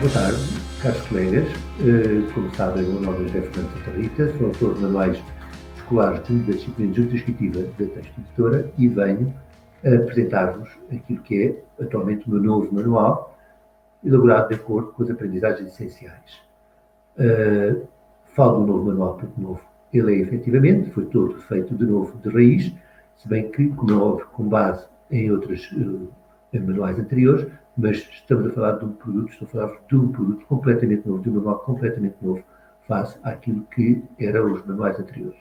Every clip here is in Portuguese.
Boa tarde, caros colegas. Como sabem, o meu nome é José Fernando Santa Rita, sou autor de manuais escolares da disciplina de Junta Descritiva da Texto Editora e venho apresentar-vos aquilo que é atualmente o meu novo manual, elaborado de acordo com as aprendizagens essenciais. Falo do novo manual porque novo ele é efetivamente, foi todo feito de novo de raiz, se bem que, como é óbvio, com base em outros manuais anteriores, mas estamos a falar de um produto, estou a falar de um produto completamente novo, de um manual completamente novo, face àquilo que eram os manuais anteriores.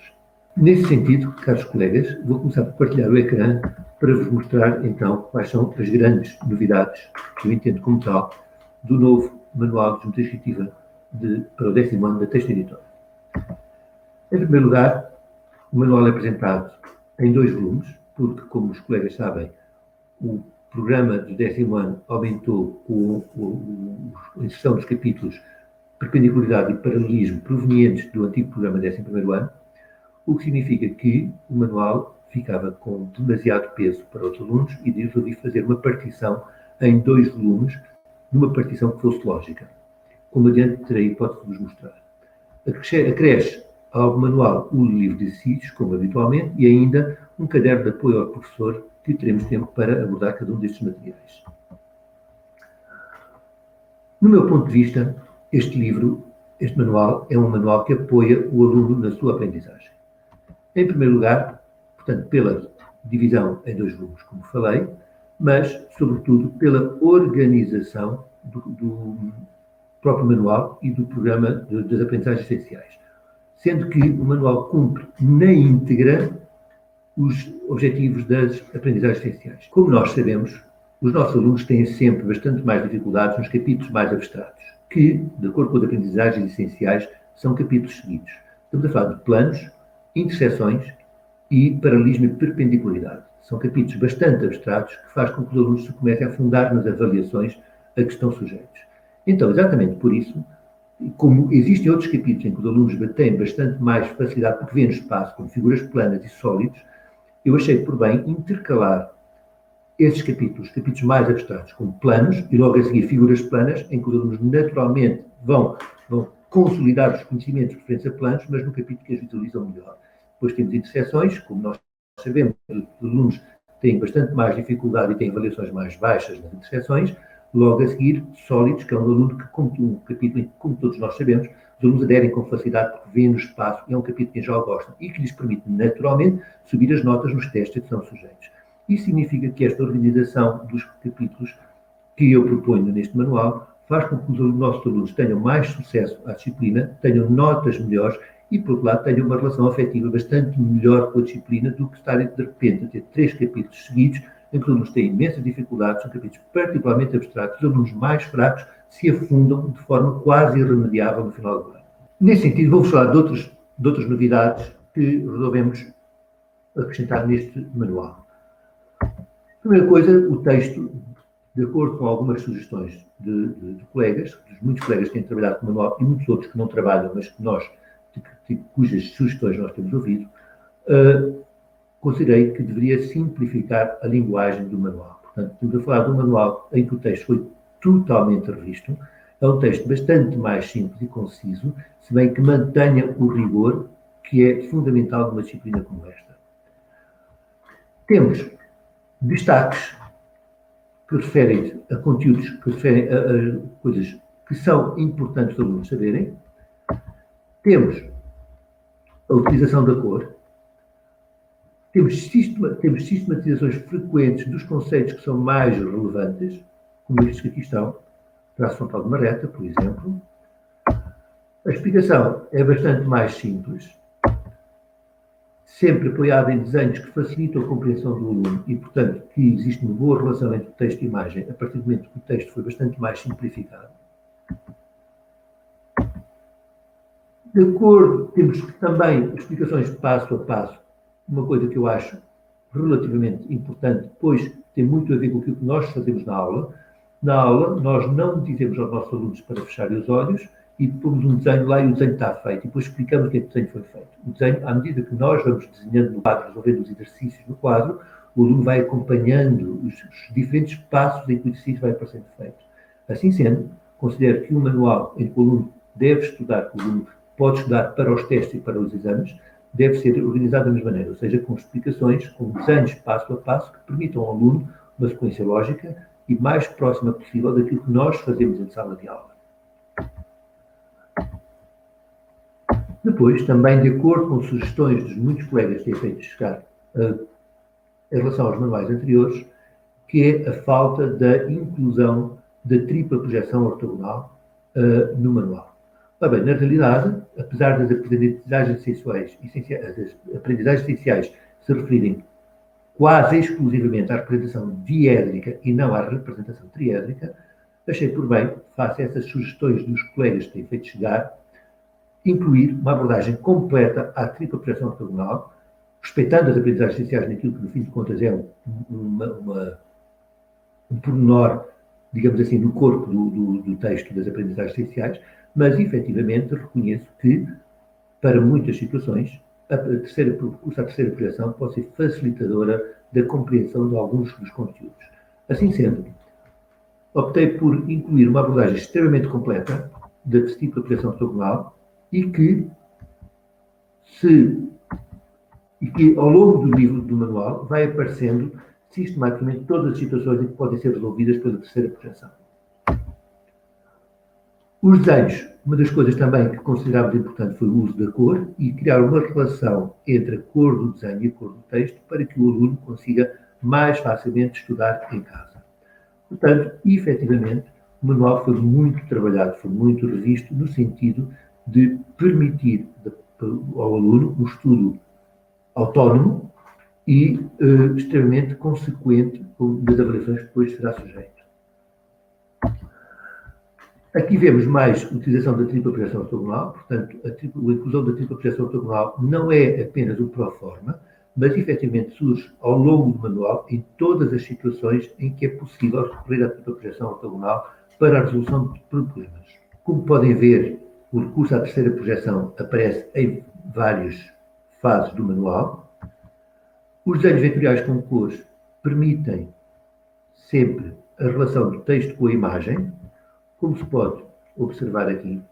Nesse sentido, caros colegas, vou começar por partilhar o ecrã para vos mostrar, então, quais são as grandes novidades, que eu entendo como tal, do novo manual de Junta Descritiva para o 10º ano da Texto Editora. Em primeiro lugar, o manual é apresentado em 2 volumes, porque, como os colegas sabem, o programa do 10º ano aumentou a inserção dos capítulos Perpendicularidade e Paralelismo provenientes do antigo programa 11º ano, o que significa que o manual ficava com demasiado peso para os alunos e resolvi fazer uma partição em 2 volumes, numa partição que fosse lógica. Como adiante, terei a hipótese de vos mostrar. Acresce ao manual o livro de exercícios, como habitualmente, e ainda um caderno de apoio ao professor, que teremos tempo para abordar cada um destes materiais. No meu ponto de vista, este manual é um manual que apoia o aluno na sua aprendizagem. Em primeiro lugar, portanto, pela divisão em 2 volumes, como falei, mas, sobretudo, pela organização do próprio manual e do programa das aprendizagens essenciais, sendo que o manual cumpre na íntegra os objetivos das aprendizagens essenciais. Como nós sabemos, os nossos alunos têm sempre bastante mais dificuldades nos capítulos mais abstratos, que, de acordo com as aprendizagens essenciais, são capítulos seguidos. Estamos a falar de planos, interseções e paralelismo e perpendicularidade. São capítulos bastante abstratos que fazem com que os alunos se comecem a afundar nas avaliações a que estão sujeitos. Então, exatamente por isso, como existem outros capítulos em que os alunos têm bastante mais facilidade porque vêem no espaço, como figuras planas e sólidos, eu achei por bem intercalar esses capítulos mais abstratos, como planos, e logo a seguir figuras planas, em que os alunos naturalmente vão consolidar os conhecimentos referentes a planos, mas no capítulo que as visualizam melhor. Depois temos interseções, como nós sabemos, os alunos têm bastante mais dificuldade e têm avaliações mais baixas nas interseções. Logo a seguir, sólidos, que é um aluno que, como um capítulo em que, como todos nós sabemos, os alunos aderem com facilidade porque vêem no espaço, e é um capítulo que já o gostam e que lhes permite, naturalmente, subir as notas nos testes a que são sujeitos. Isso significa que esta organização dos capítulos que eu proponho neste manual faz com que os nossos alunos tenham mais sucesso à disciplina, tenham notas melhores e, por outro lado, tenham uma relação afetiva bastante melhor com a disciplina do que estarem, de repente, a ter 3 capítulos seguidos em que os alunos têm imensas dificuldades, são capítulos particularmente abstratos, os alunos mais fracos se afundam de forma quase irremediável no final do ano. Nesse sentido, vou-vos falar de outras novidades que resolvemos acrescentar neste manual. Primeira coisa, o texto, de acordo com algumas sugestões de colegas, de muitos colegas que têm trabalhado com o manual e muitos outros que não trabalham, mas que cujas sugestões nós temos ouvido, considerei que deveria simplificar a linguagem do manual. Portanto, estamos a falar de um manual em que o texto foi totalmente revisto. É um texto bastante mais simples e conciso, se bem que mantenha o rigor que é fundamental numa disciplina como esta. Temos destaques que referem a conteúdos, que referem a coisas que são importantes os alunos saberem. Temos a utilização da cor. Temos sistematizações frequentes dos conceitos que são mais relevantes, como estes que aqui estão. Traço frontal de uma reta, por exemplo. A explicação é bastante mais simples, sempre apoiada em desenhos que facilitam a compreensão do aluno e, portanto, que existe uma boa relação entre o texto e a imagem, a partir do momento que o texto foi bastante mais simplificado. De acordo, temos também explicações passo a passo, uma coisa que eu acho relativamente importante, pois tem muito a ver com aquilo que nós fazemos na aula. Na aula, nós não dizemos aos nossos alunos para fecharem os olhos e pomos um desenho lá e o desenho está feito. E depois explicamos o que é que o desenho foi feito. O desenho, à medida que nós vamos desenhando no quadro, resolvendo os exercícios no quadro, o aluno vai acompanhando os diferentes passos em que o exercício vai aparecendo feito. Assim sendo, considero que um manual em que o aluno deve estudar, que o aluno pode estudar para os testes e para os exames, deve ser organizado da mesma maneira, ou seja, com explicações, com desenhos passo a passo, que permitam ao aluno uma sequência lógica e mais próxima possível daquilo que nós fazemos em sala de aula. Depois, também de acordo com sugestões dos muitos colegas que têm feito chegar em relação aos manuais anteriores, que é a falta da inclusão da tripla projeção ortogonal no manual. Ora bem, na realidade, apesar das aprendizagens essenciais se referirem quase exclusivamente à representação diédrica e não à representação triédrica, achei por bem, face a essas sugestões dos colegas que têm feito chegar, incluir uma abordagem completa à tripla projeção ortogonal, respeitando as aprendizagens essenciais naquilo que, no fim de contas, é um pormenor, digamos assim, no corpo do texto das aprendizagens essenciais, mas, efetivamente, reconheço que, para muitas situações, a terceira projeção pode ser facilitadora da compreensão de alguns dos conteúdos. Assim sendo, optei por incluir uma abordagem extremamente completa da tripla projeção ortogonal e que ao longo do livro do manual vai aparecendo sistematicamente todas as situações em que podem ser resolvidas pela terceira projeção. Os desenhos, uma das coisas também que considerávamos importante foi o uso da cor e criar uma relação entre a cor do desenho e a cor do texto para que o aluno consiga mais facilmente estudar em casa. Portanto, efetivamente, o manual foi muito trabalhado, foi muito revisto no sentido de permitir ao aluno um estudo autónomo e extremamente consequente das avaliações que depois será sujeito. Aqui vemos mais a utilização da tripla projeção ortogonal, portanto, a inclusão da tripla projeção ortogonal não é apenas um pró-forma, mas efetivamente surge ao longo do manual em todas as situações em que é possível recorrer à tripla projeção ortogonal para a resolução de problemas. Como podem ver, o recurso à terceira projeção aparece em várias fases do manual. Os desenhos vetoriais com cores permitem sempre a relação do texto com a imagem, como se pode observar aqui.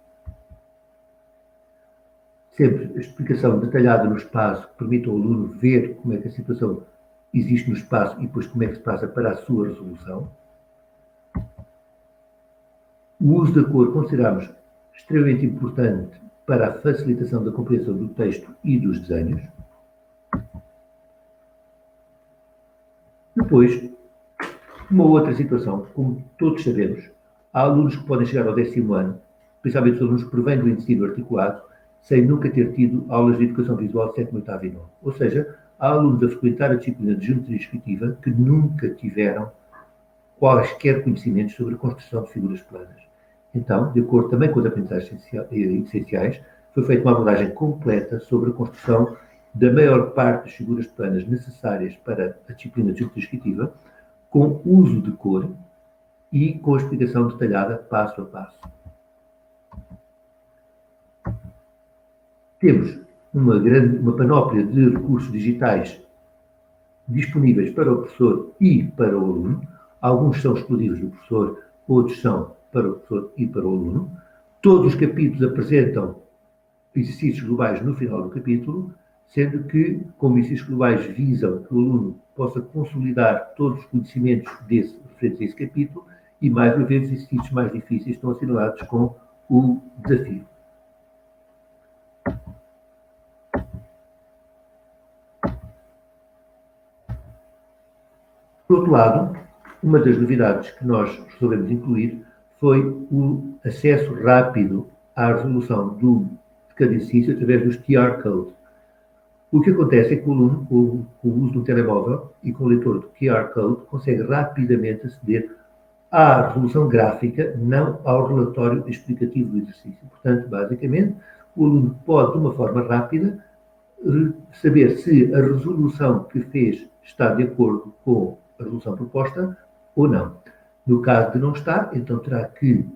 Sempre a explicação detalhada no espaço que permite ao aluno ver como é que a situação existe no espaço e depois como é que se passa para a sua resolução. O uso da cor consideramos extremamente importante para a facilitação da compreensão do texto e dos desenhos. Depois, uma outra situação, como todos sabemos, há alunos que podem chegar ao 10º ano, principalmente os alunos que provêm do ensino articulado, sem nunca ter tido aulas de educação visual de 7º, 8º e 9º. Ou seja, há alunos a frequentar a disciplina de geometria descritiva que nunca tiveram quaisquer conhecimentos sobre a construção de figuras planas. Então, de acordo também com as aprendizagens essenciais, foi feita uma abordagem completa sobre a construção da maior parte das figuras planas necessárias para a disciplina de geometria descritiva, com uso de cor e com a explicação detalhada passo a passo. Temos uma panóplia de recursos digitais disponíveis para o professor e para o aluno. Alguns são exclusivos do professor, outros são para o professor e para o aluno. Todos os capítulos apresentam exercícios globais no final do capítulo, sendo que, como exercícios globais visam que o aluno possa consolidar todos os conhecimentos referentes a esse capítulo, e, mais uma vez, os exercícios mais difíceis estão assinalados com o desafio. Por outro lado, uma das novidades que nós resolvemos incluir foi o acesso rápido à resolução de cada exercício através dos QR Code. O que acontece é que o aluno, com o uso do telemóvel e com o leitor do QR Code, consegue rapidamente aceder à resolução gráfica, não ao relatório explicativo do exercício. Portanto, basicamente, o aluno pode, de uma forma rápida, saber se a resolução que fez está de acordo com a resolução proposta ou não. No caso de não estar, então terá que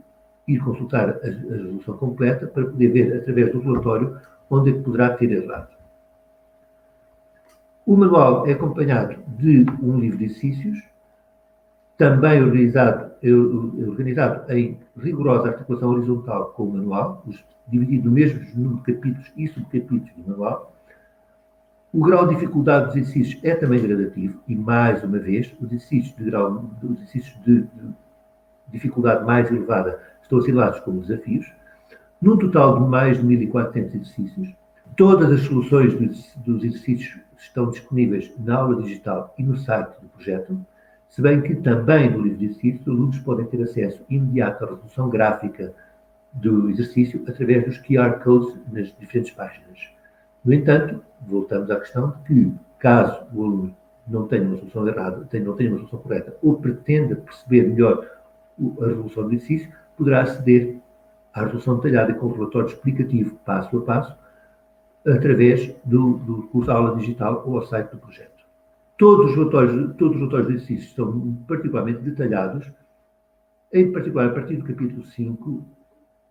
ir consultar a resolução completa para poder ver, através do relatório, onde é que poderá ter errado. O manual é acompanhado de um livro de exercícios também organizado em rigorosa articulação horizontal com o manual, dividido no mesmo número de capítulos e subcapítulos do manual. O grau de dificuldade dos exercícios é também gradativo e, mais uma vez, os exercícios de dificuldade mais elevada estão assinalados como desafios. Num total de mais de 1.400 exercícios, todas as soluções dos exercícios estão disponíveis na aula digital e no site do projeto, se bem que também no livro de exercícios os alunos podem ter acesso imediato à resolução gráfica do exercício através dos QR codes nas diferentes páginas. No entanto, voltamos à questão de que, caso o aluno não tenha uma solução errada, não tenha uma solução correta, ou pretenda perceber melhor a resolução do exercício, poderá aceder à resolução detalhada com o relatório explicativo passo a passo, através do curso de aula digital ou ao site do projeto. Todos os relatórios de exercícios estão particularmente detalhados, em particular a partir do capítulo 5,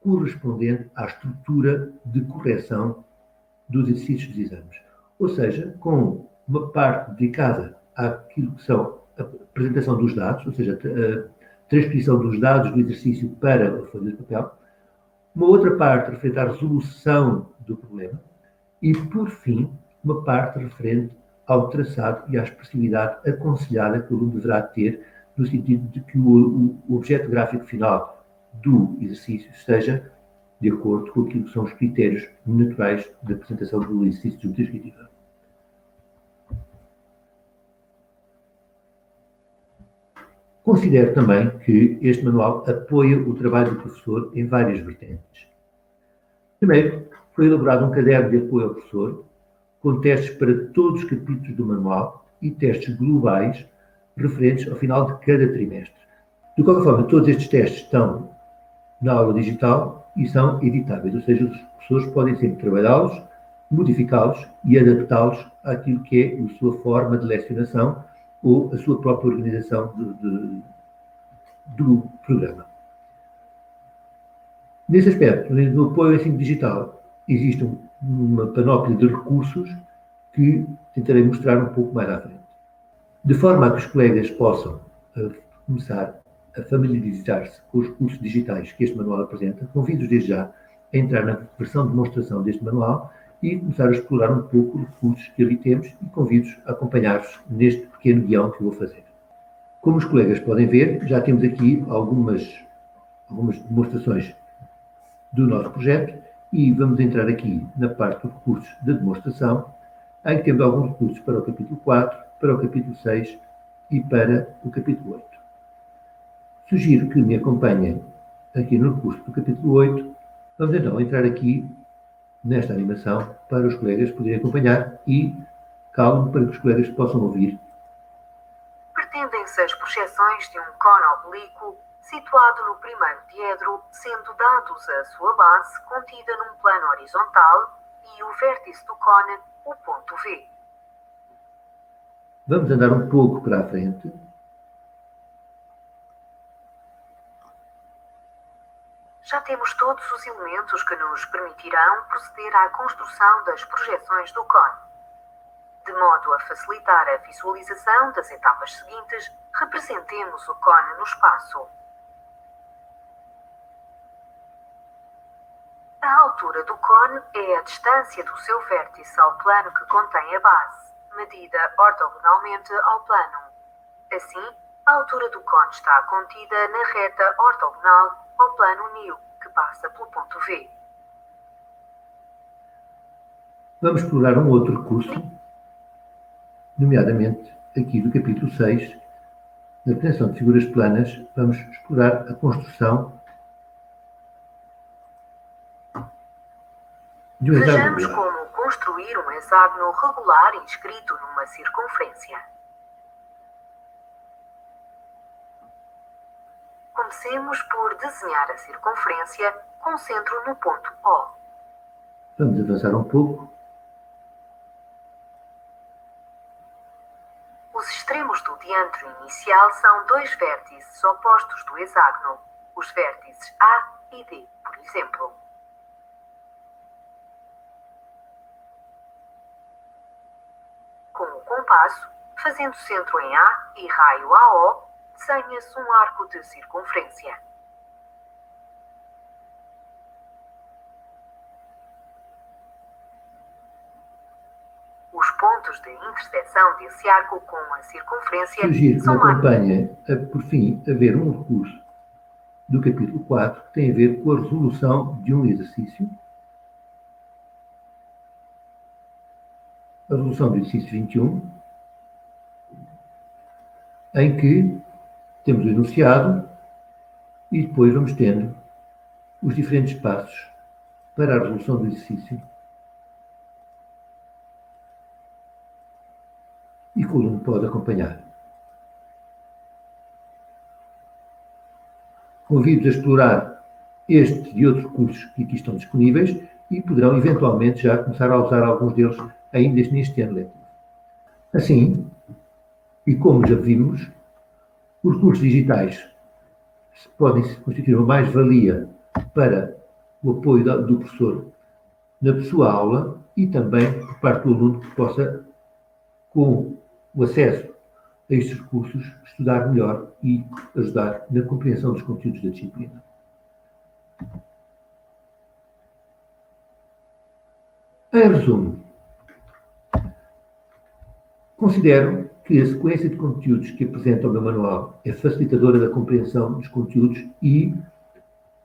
correspondente à estrutura de correção dos exercícios dos exames. Ou seja, com uma parte dedicada àquilo que são a apresentação dos dados, ou seja, a transcrição dos dados do exercício para a folha de papel, uma outra parte referente à resolução do problema e, por fim, uma parte referente ao traçado e à expressividade aconselhada que o aluno deverá ter, no sentido de que o objeto gráfico final do exercício esteja de acordo com aquilo que são os critérios naturais da apresentação do exercício de geometria descritiva. Considero também que este manual apoia o trabalho do professor em várias vertentes. Primeiro, foi elaborado um caderno de apoio ao professor, com testes para todos os capítulos do manual e testes globais referentes ao final de cada trimestre. De qualquer forma, todos estes testes estão na aula digital e são editáveis, ou seja, os professores podem sempre trabalhá-los, modificá-los e adaptá-los àquilo que é a sua forma de lecionação ou a sua própria organização do programa. Nesse aspecto, no apoio ao ensino digital, existe uma panóplia de recursos que tentarei mostrar um pouco mais à frente. De forma a que os colegas possam começar a familiarizar-se com os recursos digitais que este manual apresenta, convido-os desde já a entrar na versão de demonstração deste manual e começar a explorar um pouco os recursos que ali temos e convido-os a acompanhar-vos neste pequeno guião que eu vou fazer. Como os colegas podem ver, já temos aqui algumas demonstrações do nosso projeto e vamos entrar aqui na parte dos recursos de demonstração, em que temos alguns recursos para o capítulo 4, para o capítulo 6 e para o capítulo 8. Sugiro que me acompanhem aqui no recurso do capítulo 8. Vamos então entrar aqui nesta animação para os colegas poderem acompanhar e calmo para que os colegas possam ouvir. Pretendem-se as projeções de um cone oblíquo situado no primeiro diedro, sendo dados a sua base contida num plano horizontal e o vértice do cone, o ponto V. Vamos andar um pouco para a frente. Já temos todos os elementos que nos permitirão proceder à construção das projeções do cone. De modo a facilitar a visualização das etapas seguintes, representemos o cone no espaço. A altura do cone é a distância do seu vértice ao plano que contém a base, medida ortogonalmente ao plano. Assim, a altura do cone está contida na reta ortogonal ao plano NIL, que passa pelo ponto V. Vamos explorar um outro recurso, nomeadamente aqui do capítulo 6, na apresentação de figuras planas, vamos explorar a construção de um hexágono. Vejamos como construir um hexágono regular inscrito numa circunferência. Comecemos por desenhar a circunferência com centro no ponto O. Vamos avançar um pouco. Os extremos do diâmetro inicial são dois vértices opostos do hexágono, os vértices A e D, por exemplo. Com o compasso, fazendo centro em A e raio AO, desenha-se um arco de circunferência. Os pontos de interseção desse arco com a circunferência Sugiro que me são marcados. acompanhe, por fim, a ver um recurso do capítulo 4, que tem a ver com a resolução de um exercício. A resolução do exercício 21, em que temos o enunciado e depois vamos tendo os diferentes passos para a resolução do exercício. E que o aluno pode acompanhar. Convido-os a explorar este e outros recursos que aqui estão disponíveis e poderão eventualmente já começar a usar alguns deles ainda neste ano letivo. Assim, e como já vimos, os recursos digitais podem constituir uma mais-valia para o apoio do professor na sua aula e também por parte do aluno que possa, com o acesso a estes recursos, estudar melhor e ajudar na compreensão dos conteúdos da disciplina. Em resumo, considero que a sequência de conteúdos que apresenta o meu manual é facilitadora da compreensão dos conteúdos e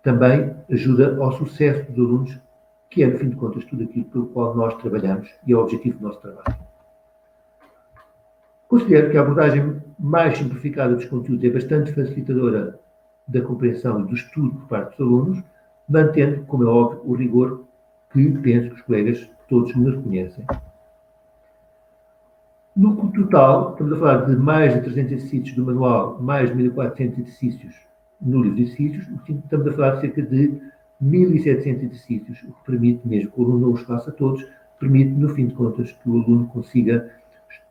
também ajuda ao sucesso dos alunos, que é, no fim de contas, tudo aquilo pelo qual nós trabalhamos e é o objetivo do nosso trabalho. Considero que a abordagem mais simplificada dos conteúdos é bastante facilitadora da compreensão e do estudo por parte dos alunos, mantendo, como é óbvio, o rigor que penso que os colegas todos me reconhecem. No total, estamos a falar de mais de 300 exercícios do manual, mais de 1.400 exercícios no livro de exercícios, estamos a falar de cerca de 1.700 exercícios, o que permite, mesmo que o aluno não os faça todos, permite, no fim de contas, que o aluno consiga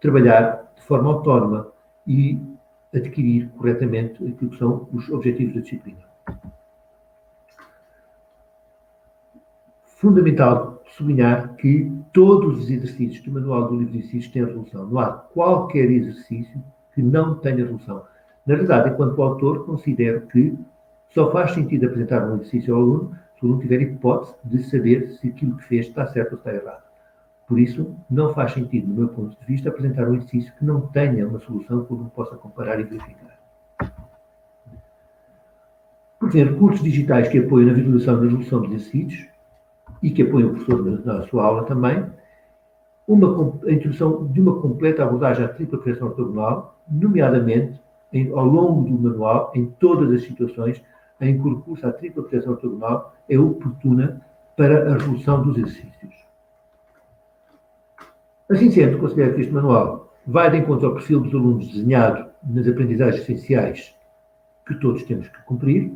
trabalhar de forma autónoma e adquirir corretamente aquilo que são os objetivos da disciplina. Fundamental sublinhar que todos os exercícios do manual do livro de exercícios têm resolução. Não há qualquer exercício que não tenha resolução. Na verdade, enquanto autor, considero que só faz sentido apresentar um exercício ao aluno se o aluno tiver hipótese de saber se aquilo que fez está certo ou está errado. Por isso, não faz sentido, no meu ponto de vista, apresentar um exercício que não tenha uma solução que o aluno possa comparar e verificar. Por exemplo, recursos digitais que apoiam na visualização e na resolução dos exercícios e que apoiam o professor na sua aula também, a introdução de uma completa abordagem à tripla correção ortogonal, nomeadamente ao longo do manual, em todas as situações em que o recurso à tripla correção ortogonal é oportuna para a resolução dos exercícios. Assim sendo, considero que este manual vai de encontro ao perfil dos alunos desenhado nas aprendizagens essenciais que todos temos que cumprir.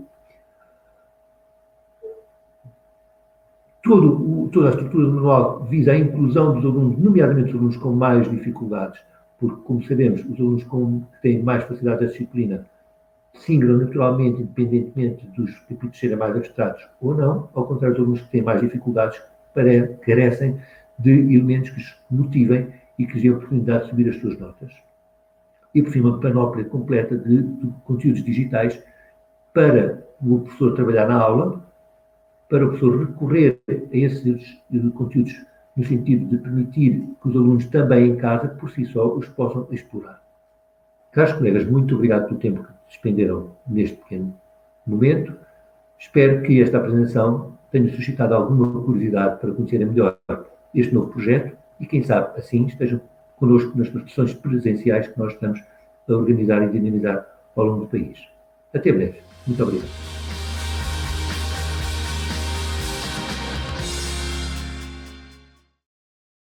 Toda a estrutura do manual visa a inclusão dos alunos, nomeadamente os alunos com mais dificuldades, porque, como sabemos, os alunos que têm mais facilidade da disciplina se ingram naturalmente, independentemente dos capítulos serem mais abstratos ou não, ao contrário dos alunos que têm mais dificuldades, carecem de elementos que os motivem e que lhes dêem a oportunidade de subir as suas notas. E, por fim, uma panóplia completa de conteúdos digitais para o professor trabalhar na aula, para o professor recorrer a esses conteúdos no sentido de permitir que os alunos também em casa, por si só, os possam explorar. Caros colegas, muito obrigado pelo tempo que despenderam neste pequeno momento. Espero que esta apresentação tenha suscitado alguma curiosidade para conhecerem melhor este novo projeto e, quem sabe, assim estejam connosco nas exposições presenciais que nós estamos a organizar e dinamizar ao longo do país. Até breve. Muito obrigado.